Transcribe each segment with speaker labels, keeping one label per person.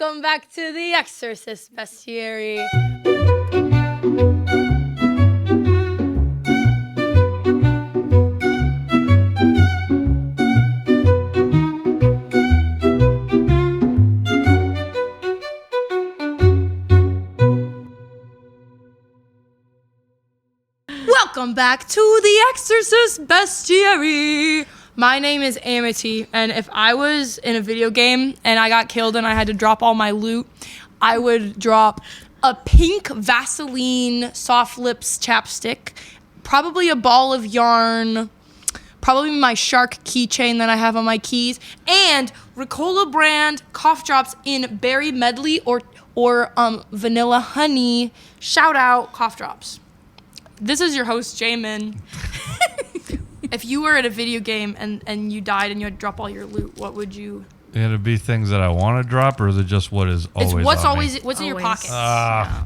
Speaker 1: Welcome back to the Exorcist, Bestiary. Welcome back to the Exorcist, Bestiary. My name is Amity, and if I was in a video game and I got killed and I had to drop all my loot, I would drop a pink Vaseline soft lips chapstick, probably a ball of yarn, probably my shark keychain that I have on my keys, and Ricola brand cough drops in berry medley or vanilla honey. Shout out cough drops. This is your host, Jamin. If you were at a video game and you died and you had to drop all your loot, what would you?
Speaker 2: It'd be things that I want to drop, or is it just what is always?
Speaker 1: It's what's
Speaker 2: on
Speaker 1: always
Speaker 2: me?
Speaker 1: what's in your pockets.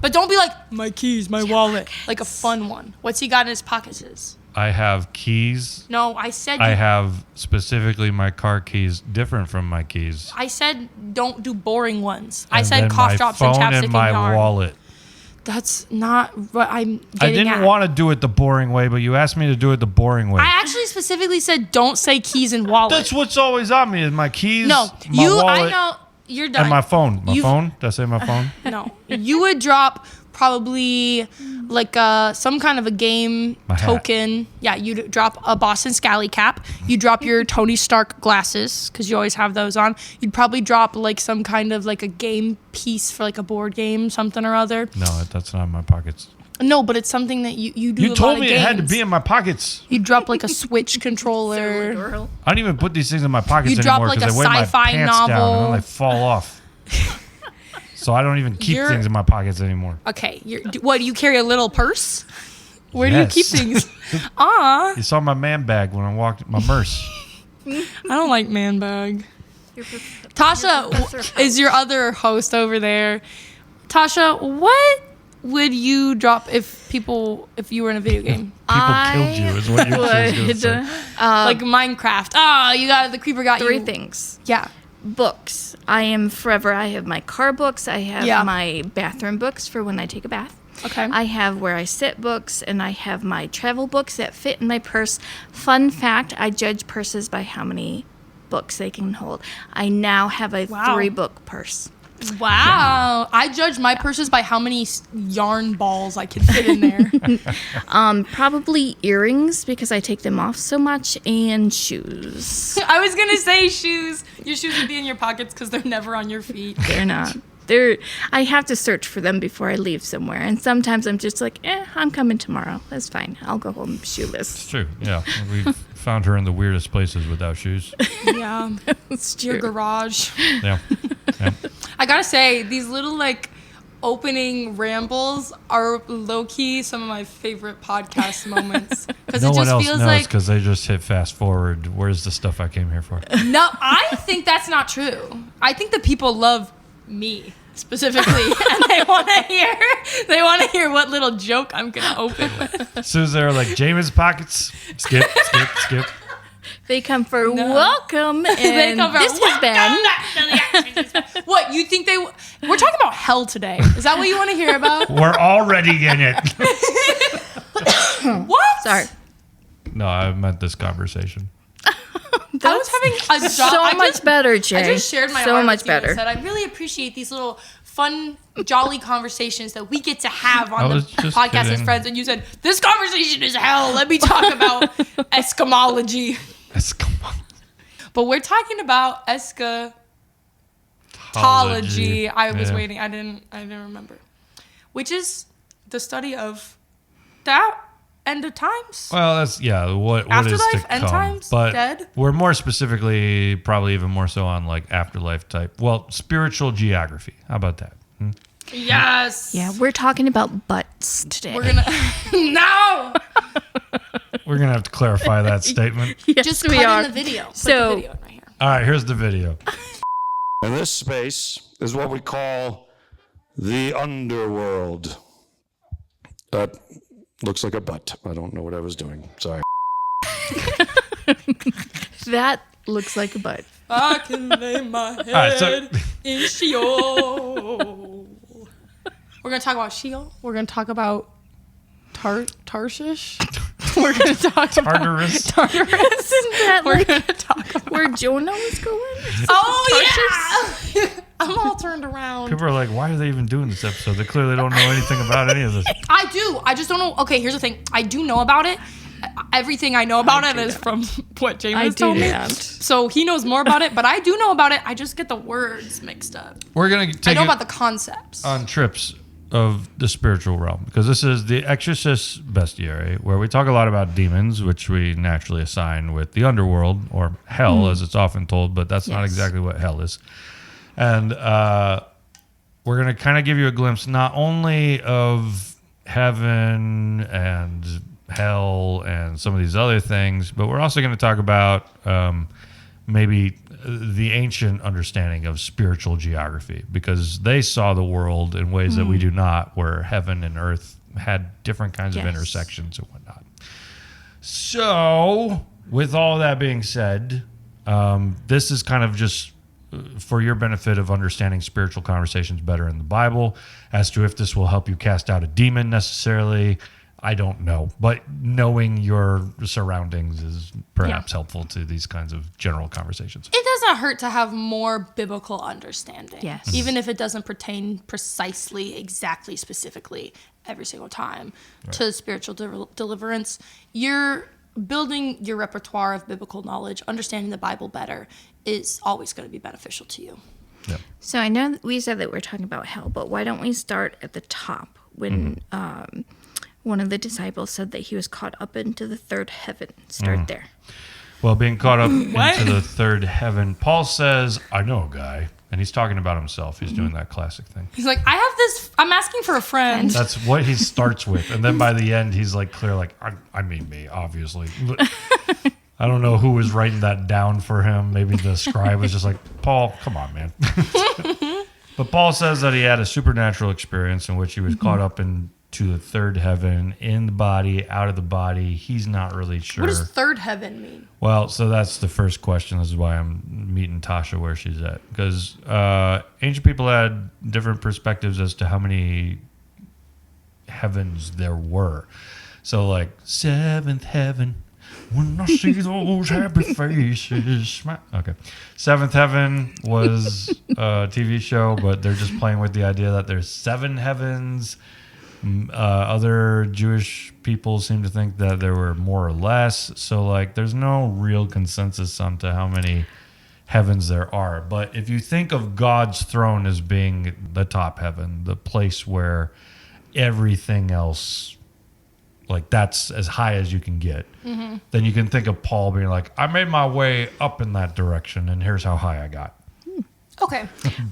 Speaker 2: But
Speaker 1: don't be like my keys, my wallet, like a fun one. What's he got in his pockets?
Speaker 2: I have keys.
Speaker 1: No, I said
Speaker 2: I have specifically my car keys different from my keys.
Speaker 1: I said don't do boring ones.
Speaker 2: And
Speaker 1: I said
Speaker 2: then
Speaker 1: cough drops and chapstick
Speaker 2: and my
Speaker 1: yarn.
Speaker 2: wallet.
Speaker 1: That's not what I'm getting
Speaker 2: I didn't
Speaker 1: at.
Speaker 2: want to do it the boring way, but you asked me to do it the boring way.
Speaker 1: I actually specifically said don't say keys and wallet.
Speaker 2: That's what's always on me is my keys.
Speaker 1: No,
Speaker 2: my
Speaker 1: you.
Speaker 2: wallet,
Speaker 1: I know you're done.
Speaker 2: and my phone. My phone. Did I say my phone?
Speaker 1: No, you would drop probably like some kind of a game
Speaker 2: My hat.
Speaker 1: token. Yeah, you'd drop a Boston Scally cap. You'd drop your Tony Stark glasses because you always have those on. You'd probably drop like some kind of like a game piece for like a board game, something or other.
Speaker 2: No, that's not in my pockets.
Speaker 1: No, but it's something that you do.
Speaker 2: You
Speaker 1: a
Speaker 2: told
Speaker 1: lot
Speaker 2: me
Speaker 1: of
Speaker 2: it had to
Speaker 1: games.
Speaker 2: be in my pockets.
Speaker 1: You'd drop like a Switch controller.
Speaker 2: I don't even put these things in my pockets
Speaker 1: You drop,
Speaker 2: anymore
Speaker 1: like,
Speaker 2: because
Speaker 1: a
Speaker 2: I weigh my
Speaker 1: sci-fi
Speaker 2: pants down
Speaker 1: novel.
Speaker 2: and then they fall off. So I don't even keep things in my pockets anymore.
Speaker 1: Okay, what do you carry a little purse? Where do you keep
Speaker 2: Yes.
Speaker 1: things?
Speaker 2: You saw my man bag when I walked, my merce.
Speaker 1: I don't like man bag. Tasha is your other host over there. Tasha, what would you drop if you were in a video game?
Speaker 2: People killed you is what you're going to say.
Speaker 1: Like Minecraft. Oh, the creeper got you.
Speaker 3: Three things.
Speaker 1: Yeah.
Speaker 3: Books. I have my car books. I have my bathroom books for when I take a bath.
Speaker 1: Okay.
Speaker 3: I have where I sit books, and I have my travel books that fit in my purse. Fun fact, I judge purses by how many books they can hold. I now have a 3-book purse.
Speaker 1: Wow. I judge my purses by how many yarn balls I can fit in there.
Speaker 3: Probably earrings because I take them off so much, and shoes.
Speaker 1: I was going to say shoes. Your shoes would be in your pockets because they're never on your feet.
Speaker 3: They're not. I have to search for them before I leave somewhere. And sometimes I'm just like, I'm coming tomorrow. That's fine. I'll go home shoeless.
Speaker 2: It's true, yeah. We've found her in the weirdest places without shoes.
Speaker 1: Yeah.
Speaker 3: It's true.
Speaker 1: Your garage.
Speaker 2: Yeah.
Speaker 1: I gotta say, these little opening rambles are low-key some of my favorite podcast moments. Because
Speaker 2: No
Speaker 1: it
Speaker 2: one
Speaker 1: just
Speaker 2: else
Speaker 1: feels
Speaker 2: knows
Speaker 1: like
Speaker 2: because they just hit fast forward. Where's the stuff I came here for?
Speaker 1: no, I think that's not true. I think the people love me specifically, and they want to hear what little joke I'm gonna open with.
Speaker 2: As soon as they're like, Jamin's pockets, skip.
Speaker 3: They come for welcome, and
Speaker 1: They come from,
Speaker 3: this has been...
Speaker 1: What, you think we're talking about hell today. Is that what you want to hear about?
Speaker 2: We're already in it.
Speaker 1: What?
Speaker 3: Sorry.
Speaker 2: No, I meant this conversation.
Speaker 1: I was having a job.
Speaker 3: So much better, Jay.
Speaker 1: I just shared my
Speaker 3: so
Speaker 1: heart
Speaker 3: much
Speaker 1: with you and
Speaker 3: better.
Speaker 1: said I really appreciate these little fun, jolly conversations that we get to have on the podcast as
Speaker 2: kidding.
Speaker 1: friends. And you said, this conversation is hell. Let me talk about Escomology. But we're talking about Escatology. I was waiting. I didn't remember. Which is the study of that end of times.
Speaker 2: Well, that's what is
Speaker 1: Afterlife,
Speaker 2: to
Speaker 1: end
Speaker 2: come.
Speaker 1: times,
Speaker 2: but
Speaker 1: dead?
Speaker 2: We're more specifically, probably even more so on afterlife type. Well, spiritual geography. How about that?
Speaker 1: Yes.
Speaker 3: Yeah, we're talking about butts today.
Speaker 1: We're gonna no.
Speaker 2: We're gonna have to clarify that statement.
Speaker 3: Yes,
Speaker 1: Just
Speaker 3: we
Speaker 1: cut
Speaker 3: are.
Speaker 1: in the video. Put
Speaker 3: So-
Speaker 1: the video in right here.
Speaker 2: All right, here's the video.
Speaker 4: And this space is what we call the underworld. That looks like a butt. I don't know what I was doing. Sorry.
Speaker 3: That looks like a butt.
Speaker 1: I can lay my head
Speaker 2: right, so-
Speaker 1: in Sheol. We're going to talk about Sheol. We're going to talk about Tarshish. We're going to talk about
Speaker 2: Tartarus.
Speaker 3: Isn't that
Speaker 1: We're
Speaker 3: like
Speaker 1: going to talk about.
Speaker 3: where Jonah was going?
Speaker 1: Oh, yeah. I'm all turned around.
Speaker 2: People are like, why are they even doing this episode? They clearly don't know anything about any of this.
Speaker 1: I do. I just don't know. Okay, here's the thing. I do know about it. Everything I know about it is from what Jamin has told me. So he knows more about it, but I do know about it. I just get the words mixed up.
Speaker 2: We're going to
Speaker 1: I
Speaker 2: take
Speaker 1: know
Speaker 2: it
Speaker 1: about the concepts.
Speaker 2: on trips of the spiritual realm, because this is the Exorcist Bestiary, where we talk a lot about demons, which we naturally assign with the underworld, or hell, as it's often told, but that's not exactly what hell is. And we're going to kind of give you a glimpse not only of heaven and hell and some of these other things, but we're also going to talk about maybe the ancient understanding of spiritual geography, because they saw the world in ways that we do not, where heaven and earth had different kinds of intersections and whatnot. So, with all that being said, this is kind of just for your benefit of understanding spiritual conversations better in the Bible. As to if this will help you cast out a demon necessarily, I don't know. But knowing your surroundings is perhaps helpful to these kinds of general conversations.
Speaker 1: It doesn't hurt to have more biblical understanding.
Speaker 3: Yes.
Speaker 1: Even if it doesn't pertain precisely, exactly, specifically every single time to spiritual deliverance. You're building your repertoire of biblical knowledge, understanding the Bible better is always going to be beneficial to you.
Speaker 2: Yep.
Speaker 3: So I know that we said that we're talking about hell, but why don't we start at the top when one of the disciples said that he was caught up into the third heaven? Start there.
Speaker 2: Well, being caught up into the third heaven, Paul says, I know a guy. And he's talking about himself. He's doing that classic thing.
Speaker 1: He's like, I have this, I'm asking for a friend.
Speaker 2: That's what he starts with. And then by the end, he's like, clear, like, I mean me, obviously. But I don't know who was writing that down for him. Maybe the scribe was just like, Paul, come on, man. But Paul says that he had a supernatural experience in which he was caught up into the third heaven, in the body, out of the body. He's not really sure.
Speaker 1: What does third heaven mean?
Speaker 2: Well, so that's the first question. This is why I'm meeting Tasha where she's at. Because ancient people had different perspectives as to how many heavens there were. So, like, seventh heaven, when I see those happy faces. Okay. Seventh Heaven was a TV show, but they're just playing with the idea that there's 7 heavens. Other Jewish people seem to think that there were more or less. So, like, there's no real consensus on to how many heavens there are. But if you think of God's throne as being the top heaven, the place where everything else, like, that's as high as you can get, then you can think of Paul being like, I made my way up in that direction, and here's how high I got.
Speaker 1: Okay.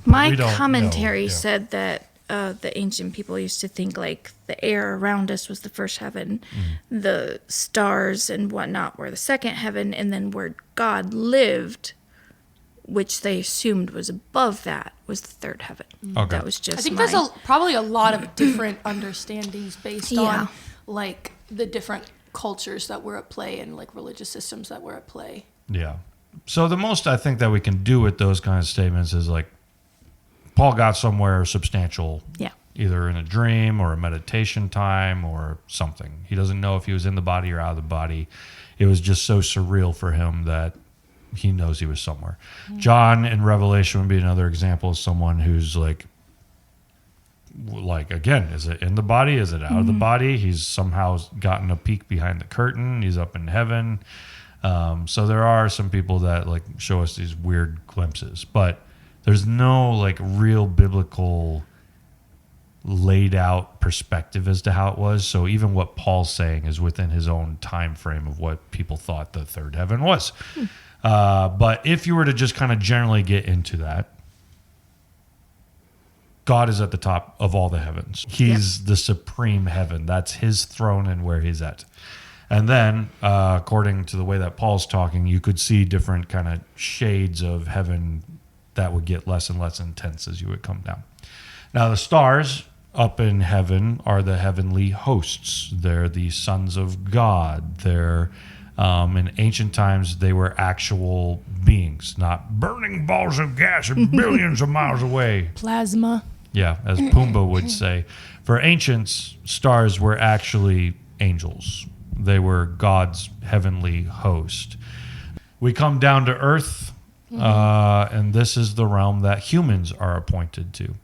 Speaker 3: My
Speaker 2: we don't
Speaker 3: commentary
Speaker 2: know, yeah.
Speaker 3: said that the ancient people used to think like the air around us was the first heaven, the stars and whatnot were the second heaven, and then where God lived, which they assumed was above that, was the third heaven.
Speaker 2: Okay.
Speaker 3: That was just
Speaker 1: I think
Speaker 3: my...
Speaker 1: there's probably a lot of different understandings based
Speaker 3: Yeah.
Speaker 1: on, like, the different cultures that were at play and, like, religious systems that were at play.
Speaker 2: Yeah. So the most I think that we can do with those kinds of statements is, like, Paul got somewhere substantial, either in a dream or a meditation time or something. He doesn't know if he was in the body or out of the body. It was just so surreal for him that he knows he was somewhere. John in Revelation would be another example of someone who's like, again, is it in the body? Is it out of the body? He's somehow gotten a peek behind the curtain. He's up in heaven. So there are some people that, like, show us these weird glimpses, but there's no, like, real biblical laid out perspective as to how it was. So even what Paul's saying is within his own time frame of what people thought the third heaven was. But if you were to just kind of generally get into that, God is at the top of all the heavens. He's the supreme heaven. That's his throne and where he's at. And then, according to the way that Paul's talking, you could see different kind of shades of heaven that would get less and less intense as you would come down. Now, the stars up in heaven are the heavenly hosts. They're the sons of God. They're In ancient times, they were actual beings, not burning balls of gas billions of miles away.
Speaker 1: Plasma.
Speaker 2: Yeah, as Pumbaa would say. For ancients, stars were actually angels. They were God's heavenly host. We come down to earth, and this is the realm that humans are appointed to.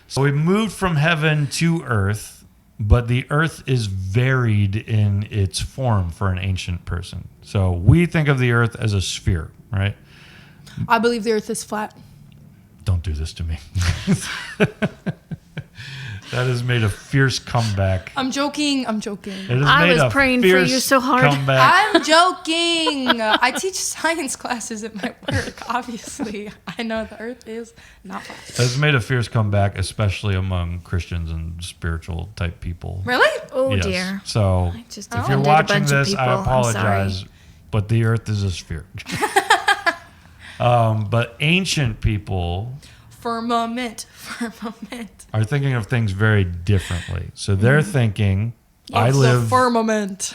Speaker 2: So we moved from heaven to earth, but the earth is varied in its form for an ancient person. So we think of the earth as a sphere, right?
Speaker 1: I believe the earth is flat.
Speaker 2: Don't do this to me. That has made a fierce comeback.
Speaker 1: I'm joking.
Speaker 2: It has
Speaker 3: I
Speaker 2: made
Speaker 3: was
Speaker 2: a
Speaker 3: praying for you
Speaker 2: fierce
Speaker 3: so hard.
Speaker 2: comeback.
Speaker 1: I'm joking. I teach science classes at my work, obviously. I know the earth is not flat.
Speaker 2: It has made a fierce comeback, especially among Christians and spiritual type people.
Speaker 1: Really?
Speaker 3: Oh
Speaker 2: Yes.
Speaker 3: dear.
Speaker 2: So
Speaker 3: Just
Speaker 2: if you're
Speaker 3: offended a
Speaker 2: watching
Speaker 3: bunch of
Speaker 2: this,
Speaker 3: people.
Speaker 2: I
Speaker 3: I'm
Speaker 2: apologize,
Speaker 3: sorry.
Speaker 2: but the earth is a sphere. But ancient people
Speaker 1: Firmament.
Speaker 2: are thinking of things very differently. So they're thinking, I
Speaker 1: Of the
Speaker 2: live...
Speaker 1: firmament.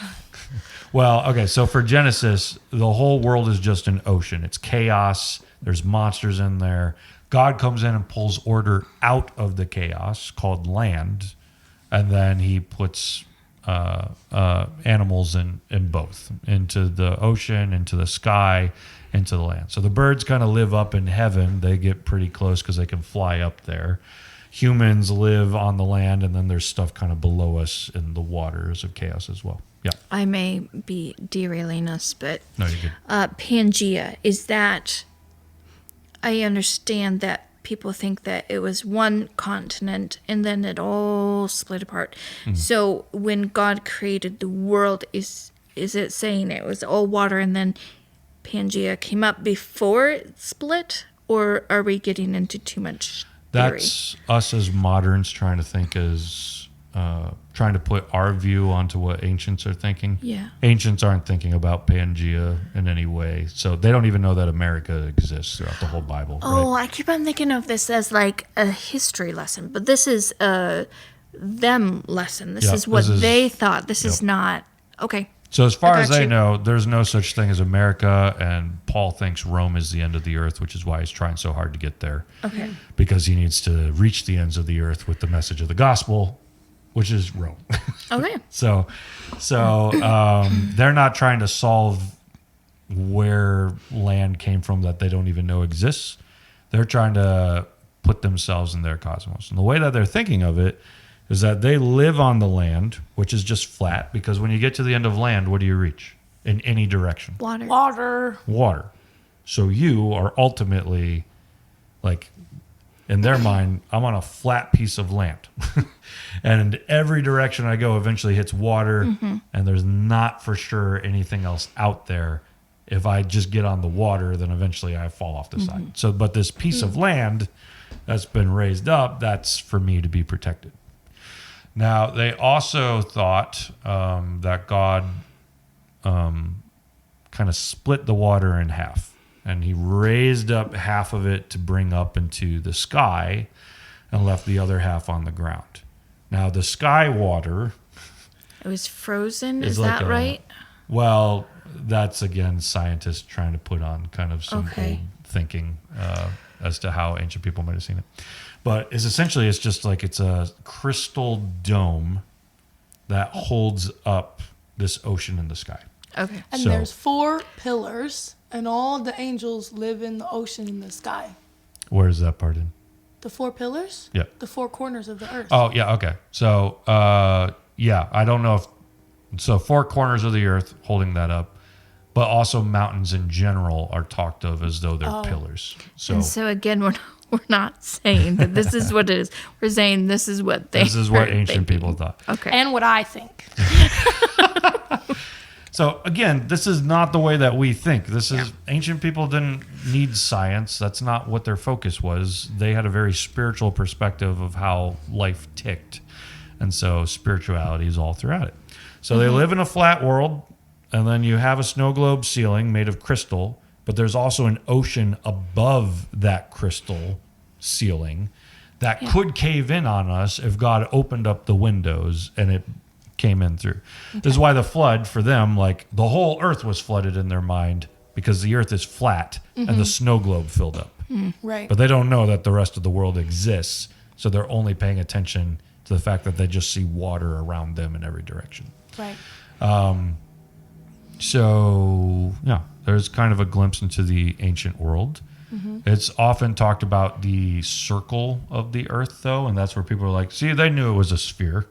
Speaker 2: Well, okay, so for Genesis, the whole world is just an ocean. It's chaos. There's monsters in there. God comes in and pulls order out of the chaos called land, and then he puts animals in both, into the ocean, into the sky, into the land. So the birds kind of live up in heaven. They get pretty close because they can fly up there. Humans live on the land, and then there's stuff kind of below us in the waters of chaos as well. Yeah.
Speaker 3: I may be derailing us, but
Speaker 2: No, you're good.
Speaker 3: Pangea, is that... I understand that people think that it was one continent and then it all split apart. So when God created the world, is it saying it was all water and then Pangea came up before it split? Or are we getting into too much theory?
Speaker 2: That's us as moderns trying to think trying to put our view onto what ancients are thinking.
Speaker 3: Yeah.
Speaker 2: Ancients aren't thinking about Pangea in any way. So they don't even know that America exists throughout the whole Bible.
Speaker 3: Oh,
Speaker 2: right?
Speaker 3: I keep on thinking of this as like a history lesson, but this is a them lesson. This
Speaker 2: Yeah,
Speaker 3: is what
Speaker 2: this is-
Speaker 3: they thought. This is
Speaker 2: yep.
Speaker 3: not... Okay.
Speaker 2: So as far
Speaker 3: I
Speaker 2: as
Speaker 3: got
Speaker 2: they
Speaker 3: you.
Speaker 2: know, there's no such thing as America, and Paul thinks Rome is the end of the earth, which is why he's trying so hard to get there.
Speaker 3: Okay.
Speaker 2: Because he needs to reach the ends of the earth with the message of the gospel, which is Rome.
Speaker 3: Okay.
Speaker 2: So they're not trying to solve where land came from that they don't even know exists. They're trying to put themselves in their cosmos. And the way that they're thinking of it is that they live on the land, which is just flat, because when you get to the end of land, what do you reach? In any direction?
Speaker 3: Water.
Speaker 2: Water. So you are ultimately, like, in their mind, I'm on a flat piece of land. And every direction I go eventually hits water, and there's not for sure anything else out there. If I just get on the water, then eventually I fall off the side. So, but this piece of land that's been raised up, that's for me to be protected. Now, they also thought that God kind of split the water in half. And he raised up half of it to bring up into the sky and left the other half on the ground. Now, the sky water...
Speaker 3: It was frozen.
Speaker 2: Is
Speaker 3: Is
Speaker 2: like
Speaker 3: that
Speaker 2: a-
Speaker 3: right?
Speaker 2: Well, that's, again, scientists trying to put on kind of some
Speaker 3: Okay.
Speaker 2: old thinking as to how ancient people might have seen it. But it's just like it's a crystal dome that holds up this ocean in the sky.
Speaker 3: Okay.
Speaker 1: And
Speaker 2: So-
Speaker 1: there's 4 pillars, and all the angels live in the ocean in the sky.
Speaker 2: Where is that part in?
Speaker 1: The 4 pillars?
Speaker 2: Yeah.
Speaker 1: The 4 corners of the earth.
Speaker 2: Oh, yeah, okay. So, yeah, I don't know if... So 4 corners of the earth holding that up, but also mountains in general are talked of as though they're pillars. So
Speaker 3: And so again, we're not saying that this is what it is. We're saying this is what they.
Speaker 2: this is what
Speaker 3: were
Speaker 2: ancient
Speaker 3: thinking.
Speaker 2: people thought.
Speaker 3: Okay.
Speaker 1: And what I think.
Speaker 2: So again, this is not the way that we think. This is ancient people didn't need science. That's not what their focus was. They had a very spiritual perspective of how life ticked. And so spirituality is all throughout it. So they live in a flat world, and then you have a snow globe ceiling made of crystal, but there's also an ocean above that crystal ceiling that could cave in on us if God opened up the windows and it came in through. This is why the flood for them, like the whole earth was flooded in their mind because the earth is flat and the snow globe filled up.
Speaker 1: Right.
Speaker 2: But they don't know that the rest of the world exists. So they're only paying attention to the fact that they just see water around them in every direction.
Speaker 1: Right.
Speaker 2: So, yeah, there's kind of a glimpse into the ancient world. It's often talked about the circle of the earth, though, and that's where people are like, see, they knew it was a sphere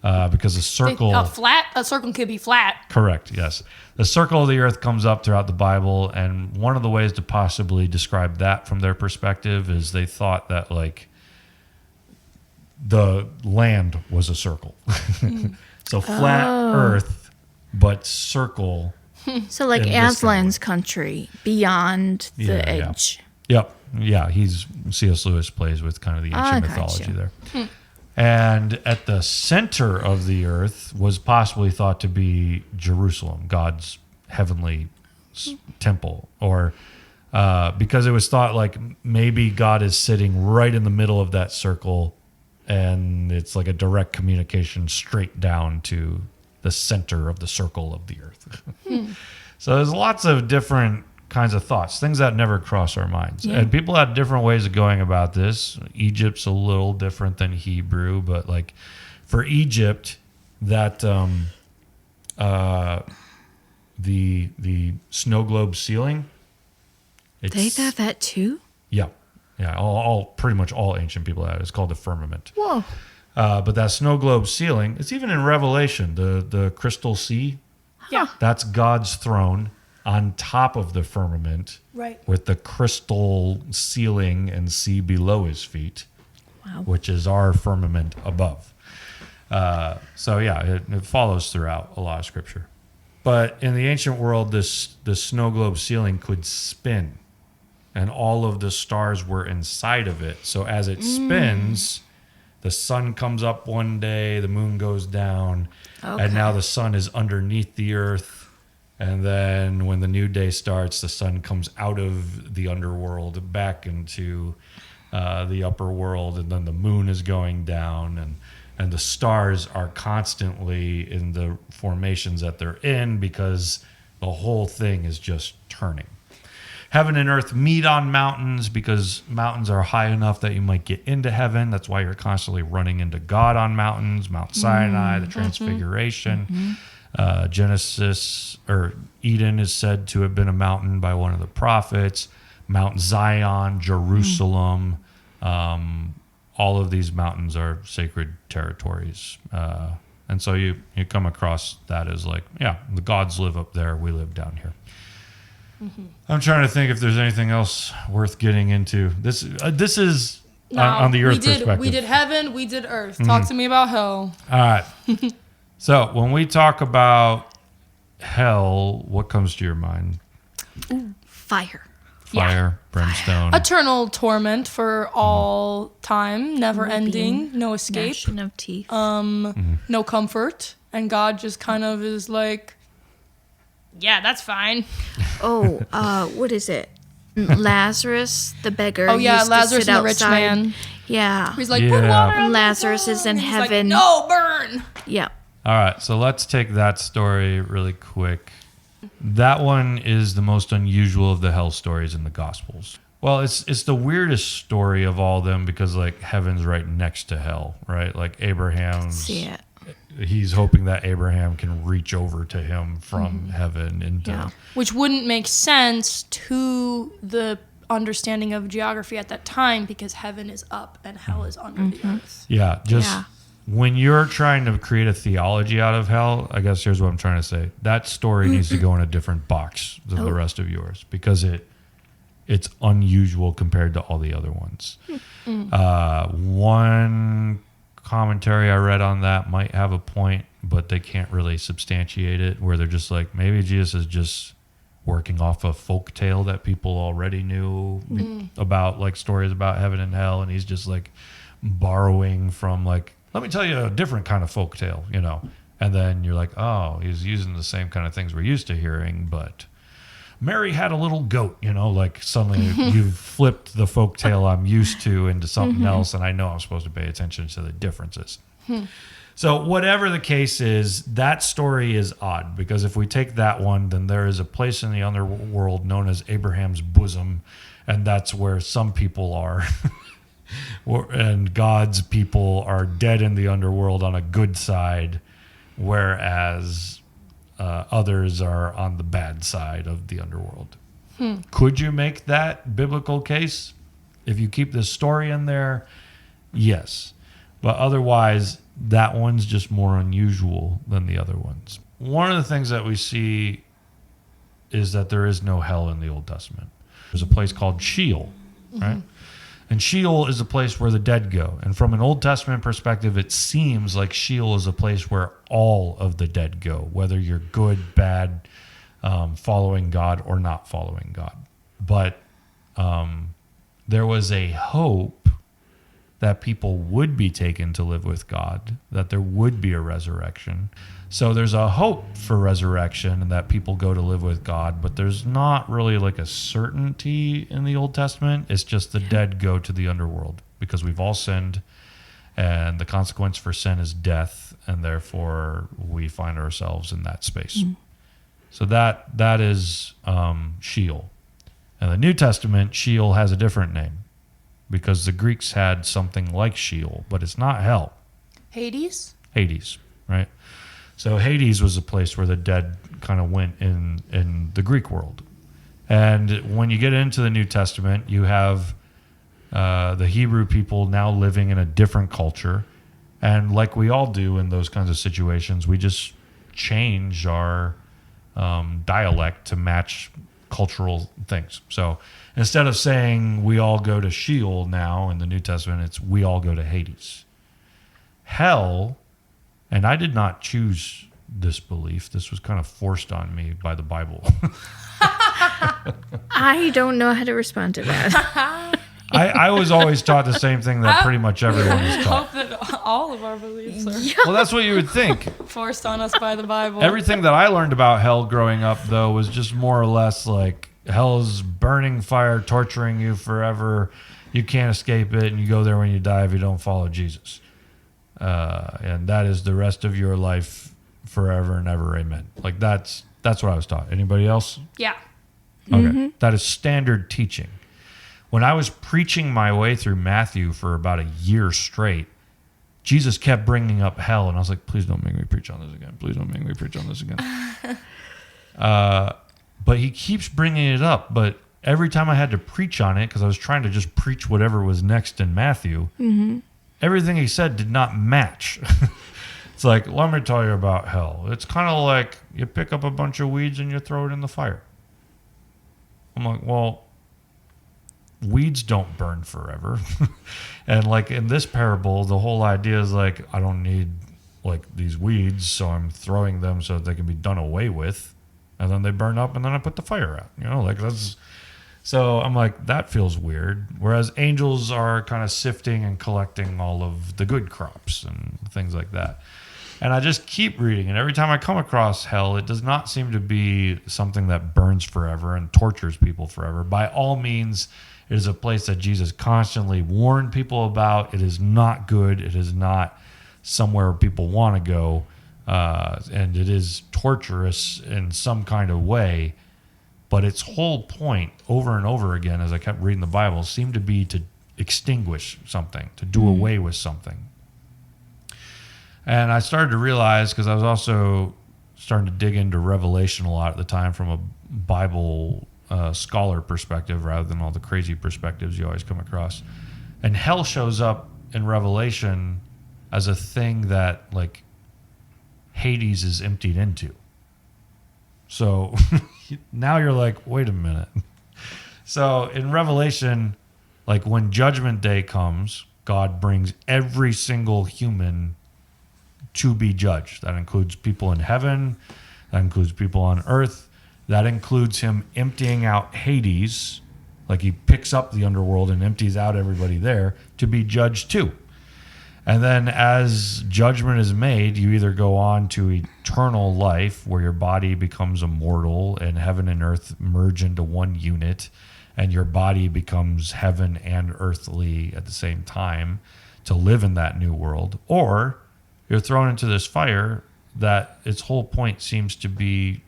Speaker 2: because a circle...
Speaker 1: A circle could be flat.
Speaker 2: Correct, yes. The circle of the earth comes up throughout the Bible, and one of the ways to possibly describe that from their perspective is they thought that, like, the land was a circle. So flat earth, but circle...
Speaker 3: So like
Speaker 2: in this
Speaker 3: Aslan's country, beyond the edge.
Speaker 2: Yep. Yeah, C.S. Lewis plays with kind of the ancient mythology there. And at the center of the earth was possibly thought to be Jerusalem, God's heavenly temple, or because it was thought like maybe God is sitting right in the middle of that circle, and it's like a direct communication straight down to the center of the circle of the earth. So there's lots of different kinds of thoughts, things that never cross our minds. And people had different ways of going about this. Egypt's a little different than Hebrew, but like for Egypt, that the snow globe ceiling.
Speaker 3: They thought that too?
Speaker 2: Yeah. All pretty much all ancient people had it. It's called the firmament.
Speaker 3: Whoa.
Speaker 2: But that snow globe ceiling, it's even in Revelation, the crystal sea.
Speaker 1: Yeah.
Speaker 2: That's God's throne on top of the firmament,
Speaker 1: Right.
Speaker 2: with the crystal ceiling and sea below his feet, which is our firmament above. So yeah, it follows throughout a lot of scripture. But in the ancient world, the snow globe ceiling could spin, and all of the stars were inside of it. So as it spins, the sun comes up one day, the moon goes down, and now the sun is underneath the earth. And then when the new day starts, the sun comes out of the underworld back into the upper world, and then the moon is going down, and the stars are constantly in the formations that they're in because the whole thing is just turning. Heaven and earth meet on mountains because mountains are high enough that you might get into heaven. That's why you're constantly running into God on mountains. Mount Sinai, the Transfiguration. Genesis, or Eden is said to have been a mountain by one of the prophets. Mount Zion, Jerusalem. All of these mountains are sacred territories. And so you come across that as like, yeah, the gods live up there. We live down here. I'm trying to think if there's anything else worth getting into. This is on the earth perspective.
Speaker 1: We did heaven, we did earth. Talk to me about hell.
Speaker 2: All right. So when we talk about hell, what comes to your mind?
Speaker 3: Fire.
Speaker 2: Fire, brimstone.
Speaker 1: Eternal torment for all time, never ending, no escape,
Speaker 3: Gnashing of teeth.
Speaker 1: no comfort. And God just kind of is like, yeah, that's fine.
Speaker 3: What is it? Lazarus, the beggar.
Speaker 1: Oh, yeah,
Speaker 3: used to
Speaker 1: Lazarus
Speaker 3: sit
Speaker 1: and the rich
Speaker 3: outside.
Speaker 1: man.
Speaker 3: Yeah.
Speaker 1: He's like,
Speaker 2: Yeah.
Speaker 1: put water on
Speaker 3: Lazarus
Speaker 1: my
Speaker 3: is in
Speaker 1: tongue. He's
Speaker 3: heaven.
Speaker 1: Like, no, burn.
Speaker 3: Yeah.
Speaker 2: All right, so let's take that story really quick. That one is the most unusual of the hell stories in the Gospels. Well, it's the weirdest story of all of them because like heaven's right next to hell, right? Like Abraham's.
Speaker 3: See it.
Speaker 2: He's hoping that Abraham can reach over to him from heaven into.
Speaker 1: Which wouldn't make sense to the understanding of geography at that time because heaven is up and hell is under the earth.
Speaker 2: Yeah, just
Speaker 3: Yeah.
Speaker 2: when you're trying to create a theology out of hell, I guess here's what I'm trying to say. That story needs to go in a different box than the rest of yours because it's unusual compared to all the other ones. One commentary I read on that might have a point, but they can't really substantiate it, where they're just like, maybe Jesus is just working off a folk tale that people already knew about, like stories about heaven and hell, and he's just like borrowing from like, let me tell you a different kind of folk tale, you know. And then you're like, oh, he's using the same kind of things we're used to hearing, but Mary had a little goat, you know, like suddenly you've flipped the folk tale I'm used to into something else, and I know I'm supposed to pay attention to the differences. So whatever the case is, that story is odd because if we take that one, then there is a place in the underworld known as Abraham's bosom, and that's where some people are. And God's people are dead in the underworld on a good side, whereas others are on the bad side of the underworld. Could you make that biblical case? If you keep this story in there, yes. But otherwise, that one's just more unusual than the other ones. One of the things that we see is that there is no hell in the Old Testament. There's a place called Sheol, right? And Sheol is a place where the dead go. And from an Old Testament perspective, it seems like Sheol is a place where all of the dead go, whether you're good, bad, following God or not following God. But there was a hope that people would be taken to live with God, that there would be a resurrection. So there's a hope for resurrection and that people go to live with God, but there's not really like a certainty in the Old Testament. It's just the dead go to the underworld because we've all sinned, and the consequence for sin is death, and therefore we find ourselves in that space. So that is Sheol. In the New Testament, Sheol has a different name because the Greeks had something like Sheol, but it's not hell.
Speaker 1: Hades,
Speaker 2: right? So Hades was a place where the dead kind of went in the Greek world. And when you get into the New Testament, you have the Hebrew people now living in a different culture. And like we all do in those kinds of situations, we just change our dialect to match cultural things. So instead of saying we all go to Sheol now in the New Testament, it's we all go to Hades. Hell, and I did not choose this belief. This was kind of forced on me by the Bible.
Speaker 3: I don't know how to respond to that.
Speaker 2: I was always taught the same thing that pretty much everyone is
Speaker 1: I
Speaker 2: taught.
Speaker 1: hope that all of our beliefs are
Speaker 2: Well, that's what you would think.
Speaker 1: forced on us by the Bible.
Speaker 2: Everything that I learned about hell growing up, though, was just more or less like hell's burning fire, torturing you forever. You can't escape it, and you go there when you die if you don't follow Jesus. And that is the rest of your life forever and ever. Amen. Like that's what I was taught. Anybody else?
Speaker 1: Yeah.
Speaker 2: Okay. That is standard teaching. When I was preaching my way through Matthew for about a year straight, Jesus kept bringing up hell, and I was like, please don't make me preach on this again. Please don't make me preach on this again. But he keeps bringing it up, but every time I had to preach on it, because I was trying to just preach whatever was next in Matthew, everything he said did not match. It's like, let me tell you about hell. It's kind of like you pick up a bunch of weeds and you throw it in the fire. I'm like, well, weeds don't burn forever. And like in this parable, the whole idea is like, I don't need like these weeds, so I'm throwing them so that they can be done away with. And then they burn up and then I put the fire out. You know, like that's... So I'm like, that feels weird. Whereas angels are kind of sifting and collecting all of the good crops and things like that. And I just keep reading. And every time I come across hell, it does not seem to be something that burns forever and tortures people forever. By all means, it is a place that Jesus constantly warned people about. It is not good. It is not somewhere people want to go. And it is torturous in some kind of way. But its whole point over and over again, as I kept reading the Bible, seemed to be to extinguish something, to do away with something. And I started to realize, because I was also starting to dig into Revelation a lot at the time from a Bible scholar perspective rather than all the crazy perspectives you always come across. And hell shows up in Revelation as a thing that, like, Hades is emptied into. So now you're like, wait a minute. So in Revelation, like when Judgment Day comes, God brings every single human to be judged. That includes people in heaven. That includes people on earth. That includes him emptying out Hades. Like he picks up the underworld and empties out everybody there to be judged too. And then as judgment is made, you either go on to eternal life where your body becomes immortal and heaven and earth merge into one unit and your body becomes heaven and earthly at the same time to live in that new world. Or You're thrown into this fire that its whole point seems to be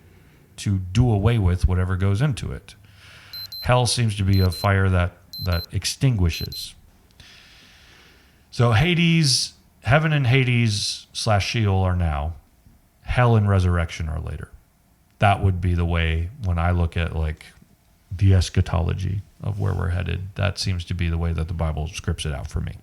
Speaker 2: to do away with whatever goes into it. Hell seems to be a fire that extinguishes. So Hades, heaven and Hades / Sheol are now. Hell and resurrection are later. That would be the way when I look at like the eschatology of where we're headed. That seems to be the way that the Bible scripts it out for me.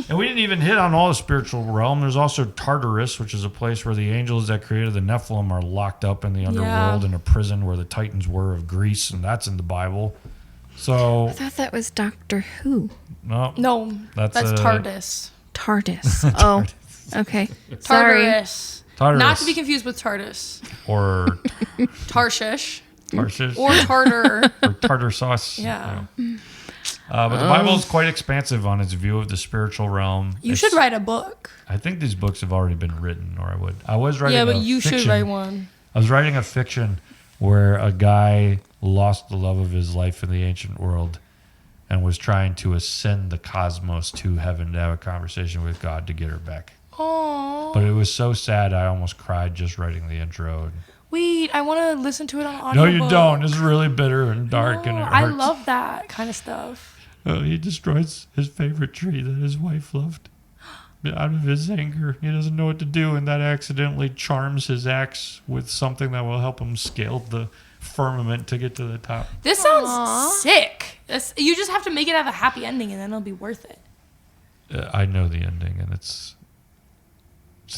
Speaker 2: And we didn't even hit on all the spiritual realm. There's also Tartarus, which is a place where the angels that created the Nephilim are locked up in the underworld in a prison where the Titans were of Greece, and that's in the Bible. So
Speaker 3: I thought that was Doctor Who.
Speaker 1: No, that's TARDIS.
Speaker 3: TARDIS. Oh, okay. Sorry.
Speaker 1: Tartarus. Not to be confused with TARDIS.
Speaker 2: Or
Speaker 1: Tarshish.
Speaker 2: Tarshish.
Speaker 1: Or Tartar.
Speaker 2: Or tartar sauce.
Speaker 1: Yeah.
Speaker 2: But the Bible is quite expansive on its view of the spiritual realm.
Speaker 1: You should write a book.
Speaker 2: I think these books have already been written, or I was writing
Speaker 1: Yeah, but
Speaker 2: a
Speaker 1: you
Speaker 2: fiction.
Speaker 1: should write one.
Speaker 2: I was writing a fiction where a guy lost the love of his life in the ancient world and was trying to ascend the cosmos to heaven to have a conversation with God to get her back.
Speaker 1: Aww.
Speaker 2: But it was so sad, I almost cried just writing the intro.
Speaker 1: Wait, I want to listen to it on
Speaker 2: No,
Speaker 1: audiobook.
Speaker 2: you don't. It's really bitter and dark, and it hurts.
Speaker 1: I love that kind of stuff.
Speaker 2: He destroys his favorite tree that his wife loved. Out of his anger, he doesn't know what to do, and that accidentally charms his axe with something that will help him scale the firmament to get to the top.
Speaker 1: This sounds sick. You just have to make it have a happy ending, and then it'll be worth it.
Speaker 2: I know the ending, and it's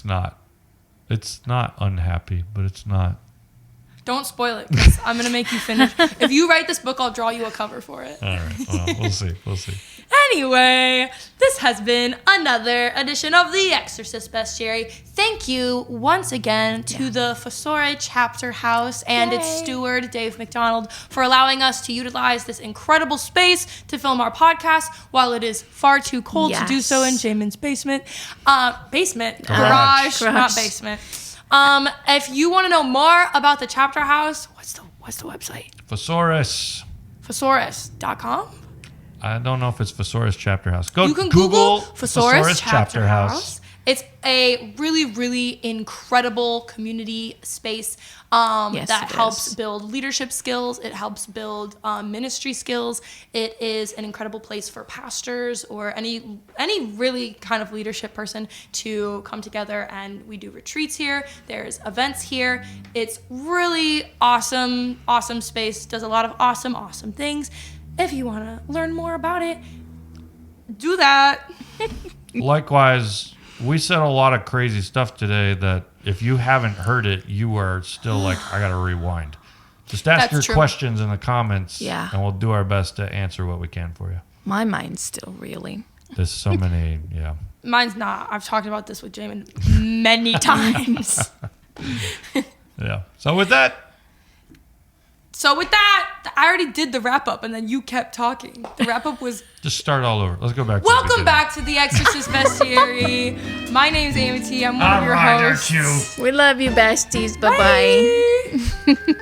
Speaker 2: not unhappy, but it's not.
Speaker 1: Don't spoil it, 'cause I'm going to make you finish. If you write this book, I'll draw you a cover for it.
Speaker 2: All right, well, we'll see.
Speaker 1: Anyway, this has been another edition of the Exorcist Bestiary. Thank you once again to the Fossore Chapter House and its steward, Dave McDonald, for allowing us to utilize this incredible space to film our podcast while it is far too cold to do so in Jamin's basement. Garage, not basement. If you want to know more about the Chapter House, what's the website?
Speaker 2: Fossores.
Speaker 1: Fossores.com?
Speaker 2: I don't know if it's Fossores Chapter House.
Speaker 1: You can Google Fossores Chapter House. It's a really, really incredible community space that helps build leadership skills. It helps build ministry skills. It is an incredible place for pastors or any really kind of leadership person to come together, and we do retreats here. There's events here. It's really awesome space. Does a lot of awesome things. If you want to learn more about it, do that.
Speaker 2: Likewise, we said a lot of crazy stuff today that if you haven't heard it, you are still like, I got to rewind. Just ask your questions in the comments, and we'll do our best to answer what we can for you.
Speaker 3: My mind's still reeling.
Speaker 2: There's so many,
Speaker 1: Mine's not. I've talked about this with Jamin many times.
Speaker 2: Yeah. So with that,
Speaker 1: I already did the wrap up, and then you kept talking. The wrap up was
Speaker 2: just start all over. Let's go back.
Speaker 1: Welcome back to the Exorcist Bestiary. My name's Amity. I'm one of your hosts.
Speaker 3: We love you, besties. Bye-bye.
Speaker 1: Bye.